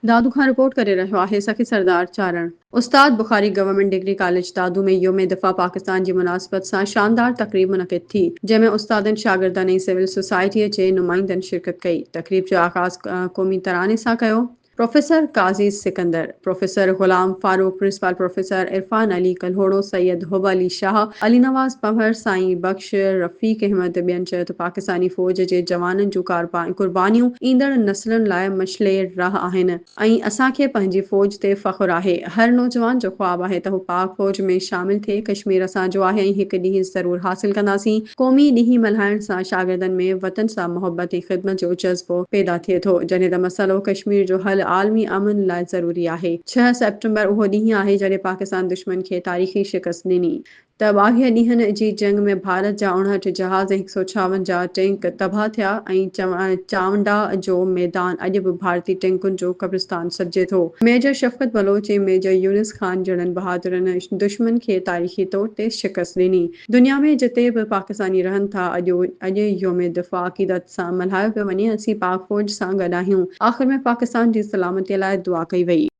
दादू खां रिपोर्ट करे रहियो आहे सखी सरदार चारण। उस्ताद बुखारी गवर्नमेंट डिग्री कॉलेज दादू में योम दिफ़ा पाकिस्तान जी मुनासिबत सां शानदार तकरीब मुनक़िद थी, जंहिंमें उस्तादनि शागिर्दनि ऐं सिविल सोसाइटीअ जे नुमाइंदनि शिरकत कई। तकरीब जो आगाज़ क़ौमी तराने सां कयो। Professor Qazi Sikandar, professor Ghulam Farooq, principal professor Irfan Ali Kalhoro, Syed Hub Ali Shah, Ali Nawaz Panwar, Sain Bakhsh, रफ़ीक अहमद ॿियनि चयो त पाकिस्तानी फ़ौज जे जवाननि जूं कुर्बानियूं ईंदड़ नस्लुनि लाइ मशले राह आहिनि ऐं असांखे पंहिंजी फ़ौज ते फ़ख़्रु आहे। हर नौजवान जो ख़्वाबु आहे त हू पाक फ़ौज में शामिल थिए। कश्मीर असांजो आहे ऐं हिकु ॾींहुं ज़रूरु हासिलु कंदासीं। क़ौमी ॾींहुं मल्हाइण सां शागिर्दनि में वतन सां मुहबत ऐं ख़िदमत जो जज़्बो पैदा थिए थो, जॾहिं त मसइलो कश्मीर जो हल आलमी अमन लाइ ज़रूरी आहे। 6 सेप्टेम्बर उहो ॾींहुं आहे जॾहिं पाकिस्तान दुश्मन खे तारीख़ी शिकस्त ॾिनी त 22 ॾींहनि जी जंग में भारत जा 59 जहाज़ ऐं 156 टैंक तबाह थिया ऐं चावंडा जो मैदान अॼु बि भारतीय टैंकुनि जो क़ब्रिस्तान सॾिजे थो। मेजर शफ़क़त बलोच ऐं मेजर यूनिस ख़ान जहिड़नि बहादुरनि दुश्मन खे तारीख़ी तौर ते शिकस्त ॾिनी। दुनिया में जिते बि पाकिस्तानी रहनि था, अॼु योम दिफ़ा अक़ीदत सां मल्हायो पियो वञे। असीं पाक फ़ौज सां गॾु आहियूं। आख़िर में पाकिस्तान जी सलामतीअ लाइ दुआ कई वई।